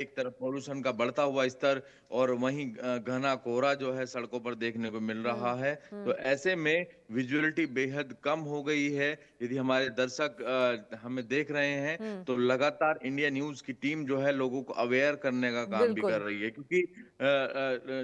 एक तरफ पॉल्यूशन का बढ़ता हुआ स्तर और वहीं घना कोहरा जो है सड़कों पर देखने को मिल रहा हुँ, है। तो हुँ, ऐसे में विजुअलिटी बेहद कम हो गई है। यदि हमारे दर्शक हमें देख रहे हैं हुँ, तो लगातार इंडिया न्यूज़ की टीम जो है लोगों को अवेयर करने का काम भी कर बिल्कुल। रही है, क्योंकि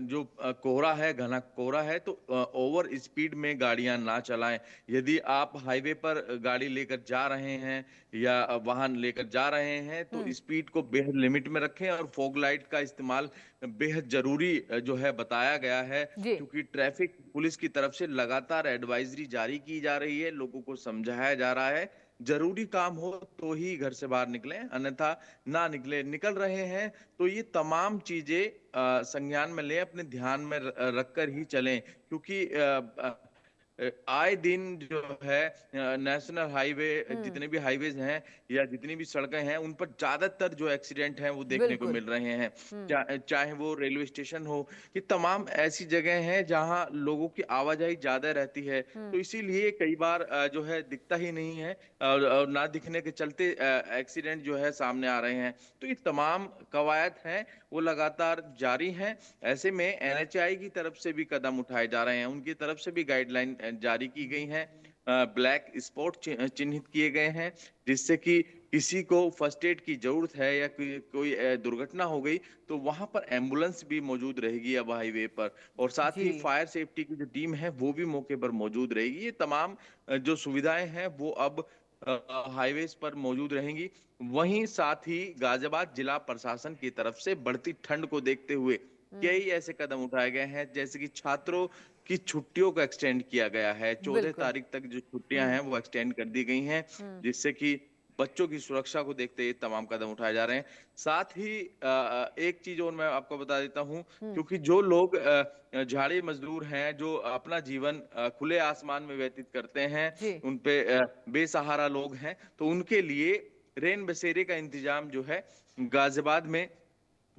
जो कोहरा है, घना कोहरा है, तो ओवर स्पीड में गाड़ियां ना चलाएं। यदि आप हाईवे पर गाड़ी लेकर जा रहे हैं या वाहन लेकर जा रहे हैं तो हुँ, स्पीड को बेहद लिमिट में रखें और फॉग लाइट का इस्तेमाल बेहद जरूरी जो है बताया गया है, जी। क्योंकि ट्रैफिक पुलिस की तरफ से लगातार एडवाइजरी जारी की जा रही है, लोगों को समझाया जा रहा है जरूरी काम हो तो ही घर से बाहर निकलें, अन्यथा ना निकले। निकल रहे हैं तो ये तमाम चीजें संज्ञान में लें, अपने ध्यान में रखकर ही चलें, क्योंकि आए दिन जो है नेशनल हाईवे, हुँ, जितने भी हाईवेज हैं या जितनी भी सड़कें हैं उन पर ज्यादातर जो एक्सीडेंट हैं वो देखने को बिल्कुल। मिल रहे हैं। हुँ, चाहे वो रेलवे स्टेशन हो, ये तमाम ऐसी जगह हैं जहां लोगों की आवाजाही ज्यादा रहती है, हुँ, तो इसीलिए कई बार जो है दिखता ही नहीं है, और ना दिखने के चलते एक्सीडेंट जो है सामने आ रहे हैं। तो ये तमाम कवायद हैं वो लगातार जारी हैं। ऐसे में एनएचआई की तरफ से भी कदम उठाए जा रहे हैं, उनकी तरफ से भी गाइडलाइन जारी की गई हैं, ब्लैक स्पॉट चिन्हित किए गए हैं, जिससे कि किसी को फर्स्ट एड की जरूरत है या कोई दुर्घटना हो गई तो वहां पर एम्बुलेंस भी मौजूद रहेगी अब हाईवे पर, और साथ जी। ही फायर सेफ्टी की जो टीम है वो भी मौके पर मौजूद रहेगी। ये तमाम जो सुविधाएं हैं वो अब हाईवेज पर मौजूद रहेंगी। वहीं साथ ही गाजियाबाद जिला प्रशासन की तरफ से बढ़ती ठंड को देखते हुए हुँ, कई ऐसे कदम उठाए गए हैं, जैसे कि छात्रों की छुट्टियों को एक्सटेंड किया गया है, 14 बिल्कुल। तारीख तक जो छुट्टियां हुँ, हैं वो एक्सटेंड कर दी गई हैं, हुँ, जिससे कि बच्चों की सुरक्षा को देखते ये तमाम कदम उठाए जा रहे हैं। साथ ही एक चीज और मैं आपको बता देता हूं, हुँ, क्योंकि जो लोग झाड़ी मजदूर हैं, जो अपना जीवन खुले आसमान में व्यतीत करते हैं, जी। उन पे बेसहारा लोग हैं, तो उनके लिए रेन बसेरे का इंतजाम जो है गाजियाबाद में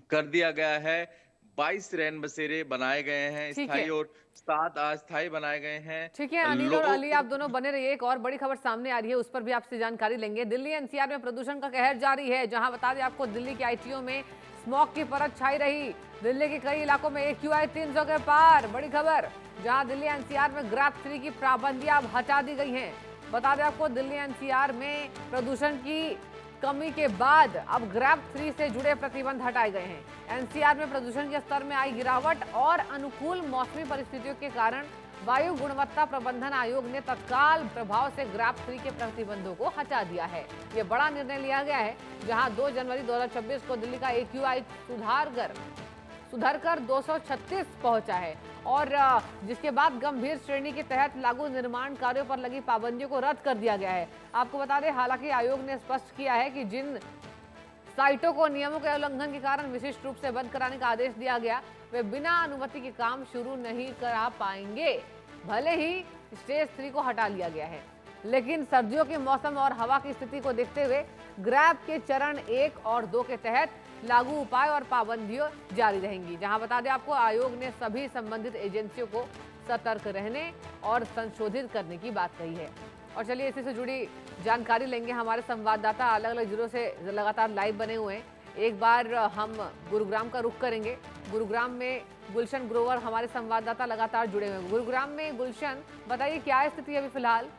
कर दिया गया है। 22 रैन बसेरे बनाए गए हैं ठीक स्थायी, है। और 7 अस्थायी बनाए गए ठीक है, हैं अनिल और लोगों अली को। आप दोनों बने रहिए। एक और बड़ी खबर सामने आ रही है, उस पर भी आपसे जानकारी लेंगे। दिल्ली एनसीआर में प्रदूषण का कहर जारी है, जहां बता दें आपको दिल्ली के आईटीओ में स्मॉग की परत छाई रही। दिल्ली के कई इलाकों में एक्यूआई 300 के पार। बड़ी खबर, जहां दिल्ली एनसीआर में ग्रेड 3 की पाबंदियां अब हटा दी गई हैं। बता दें आपको दिल्ली एनसीआर में प्रदूषण की कमी के बाद अब ग्रेड 3 से जुड़े प्रतिबंध हटाए गए हैं। एनसीआर में प्रदूषण के स्तर में आई गिरावट और अनुकूल मौसमी परिस्थितियों के कारण वायु गुणवत्ता प्रबंधन आयोग ने तत्काल प्रभाव से ग्रेड 3 के प्रतिबंधों को हटा दिया है। यह बड़ा निर्णय लिया गया है, जहां 2 जनवरी 2026 को दिल्ली का एक्यूआई सुधरकर 236 पहुंचा है, और जिसके बाद गंभीर श्रेणी के तहत लागू निर्माण कार्यों पर लगी पाबंदियों को रद्द कर दिया गया है। आपको बता दें, हालांकि आयोग ने स्पष्ट किया है कि जिन साइटों को नियमों के उल्लंघन के कारण विशिष्ट रूप से बंद कराने का आदेश दिया गया, वे बिना अनुमति के काम शुरू नहीं करा पाएंगे। भले ही स्टेज 3 को हटा लिया गया है, लेकिन सर्दियों के मौसम और हवा की स्थिति को देखते हुए ग्रैब के चरण 1 और 2 के तहत लागू उपाय और पाबंदियां जारी रहेंगी। जहां बता दें आपको, आयोग ने सभी संबंधित एजेंसियों को सतर्क रहने और संशोधित करने की बात कही है। और चलिए, इसी से जुड़ी जानकारी लेंगे। हमारे संवाददाता अलग अलग जिलों से लगातार लाइव बने हुए हैं। एक बार हम गुरुग्राम का रुख करेंगे। गुरुग्राम में गुलशन ग्रोवर हमारे संवाददाता लगातार जुड़े हुए हैं। गुरुग्राम में गुलशन, बताइए क्या स्थिति है अभी फिलहाल?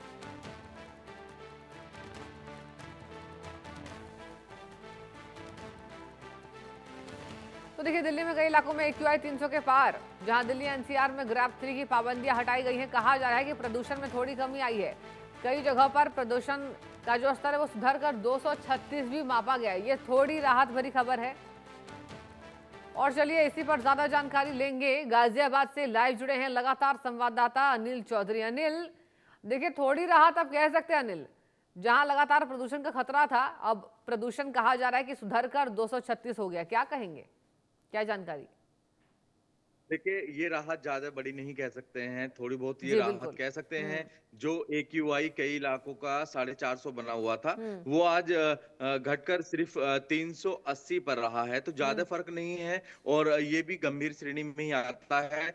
तो देखिए, दिल्ली में कई इलाकों में एक्यूआई 300 के पार, जहां दिल्ली एनसीआर में ग्रेड 3 की पाबंदियां हटाई गई हैं। कहा जा रहा है कि प्रदूषण में थोड़ी कमी आई है। कई जगहों पर प्रदूषण का जो स्तर है वो सुधरकर 236 भी मापा गया है। ये थोड़ी राहत भरी खबर है। और चलिए, इसी पर ज्यादा जानकारी लेंगे। गाजियाबाद से लाइव जुड़े हैं लगातार संवाददाता अनिल चौधरी। अनिल, देखिए, थोड़ी राहत आप कह सकते हैं अनिल, जहां लगातार प्रदूषण का खतरा था, अब प्रदूषण कहा जा रहा है कि सुधरकर 236 हो गया। क्या कहेंगे, क्या जानकारी? देखिए, ये राहत ज्यादा बड़ी नहीं कह सकते हैं, थोड़ी बहुत ये जी राहत बिल्कुल। कह सकते हैं। हम्म, जो एक्यूआई कई इलाकों का 450 बना हुआ था, हम्म, वो आज घटकर सिर्फ 380 पर रहा है, तो ज्यादा हम्म, फर्क नहीं है, और ये भी गंभीर श्रेणी में ही आता है।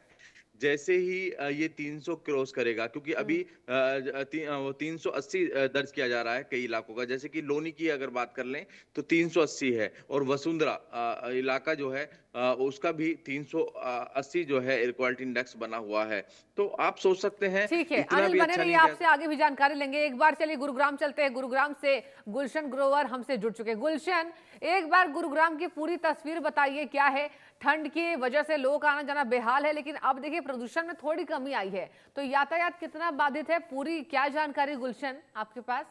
जैसे ही ये 300 क्रॉस करेगा, क्योंकि अभी वो 380 दर्ज किया जा रहा है कई इलाकों का, जैसे कि लोनी की अगर बात कर लें तो 380 है, और वसुंधरा इलाका जो है उसका भी 380 जो है एयर क्वालिटी इंडेक्स बना हुआ है। तो आप सोच सकते हैं ठीक है, इतना अनिल भी बने अच्छा रहिए, नहीं गया। आपसे आगे भी जानकारी लेंगे। एक बार चलिए गुरुग्राम चलते हैं। गुरुग्राम से गुलशन ग्रोवर हमसे जुड़ चुके हैं। गुलशन, एक बार गुरुग्राम की पूरी तस्वीर बताइए, क्या है? ठंड की वजह से लोग आना जाना बेहाल है, लेकिन अब देखिए प्रदूषण में थोड़ी कमी आई है, तो यातायात कितना बाधित है, पूरी क्या जानकारी गुलशन आपके पास?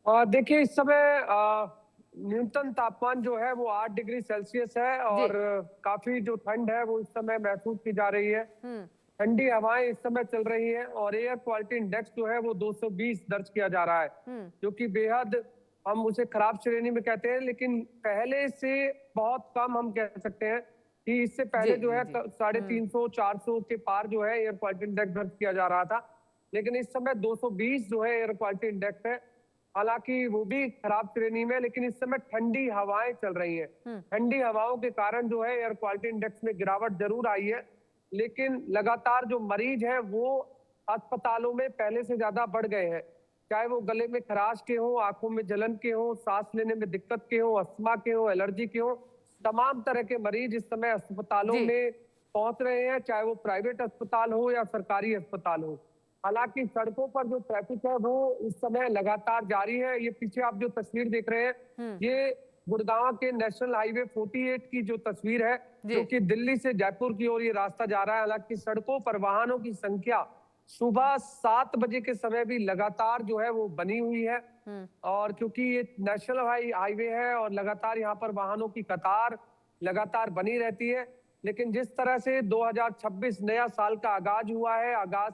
देखिए इस समय न्यूनतम तापमान जो है वो 8 डिग्री सेल्सियस है जी। और काफी जो ठंड है वो इस समय महसूस की जा रही है। हम्म। ठंडी हवाएं इस समय चल रही हैं और एयर क्वालिटी इंडेक्स जो है वो 220 दर्ज किया जा रहा है, जो कि बेहद हम उसे खराब श्रेणी में कहते हैं, लेकिन पहले से बहुत कम हम कह सकते हैं कि इससे पहले जी जो जी है जी 350 400 के पार जो है एयर क्वालिटी इंडेक्स दर्ज किया जा रहा था, लेकिन इस समय 220 जो है एयर क्वालिटी इंडेक्स है। हालांकि वो भी खराब श्रेणी में, लेकिन इस समय ठंडी हवाएं चल रही हैं। ठंडी हवाओं के कारण जो है एयर क्वालिटी इंडेक्स में गिरावट जरूर आई है, लेकिन लगातार जो मरीज हैं वो अस्पतालों में पहले से ज्यादा बढ़ गए हैं। चाहे वो गले में खराश के हो, आंखों में जलन के हो, सांस लेने में दिक्कत के हो, अस्थमा के हो, एलर्जी के हो, तमाम तरह के मरीज इस समय अस्पतालों जी। में पहुंच रहे हैं, चाहे वो प्राइवेट अस्पताल हो या सरकारी अस्पताल हो। हालांकि सड़कों पर जो ट्रैफिक है वो इस समय लगातार जारी है। ये पीछे आप जो तस्वीर देख रहे हैं, ये गुड़गांव के नेशनल हाईवे 48 की जो तस्वीर है, जो कि दिल्ली से जयपुर की ओर ये रास्ता जा रहा है। हालांकि सड़कों पर वाहनों की संख्या सुबह 7 बजे के समय भी लगातार जो है वो बनी हुई है, और क्योंकि ये नेशनल हाईवे है और लगातार यहाँ पर वाहनों की कतार लगातार बनी रहती है। लेकिन जिस तरह से 2026 नया साल का आगाज हुआ है, आगाज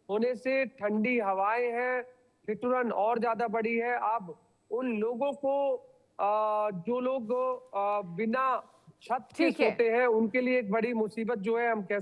होने से ठंडी हवाएं हैं, ठिठुरन और ज्यादा बढ़ी है। अब उन लोगों को जो लोग बिना छत के ठीक है। सोते हैं उनके लिए एक बड़ी मुसीबत जो है हम कह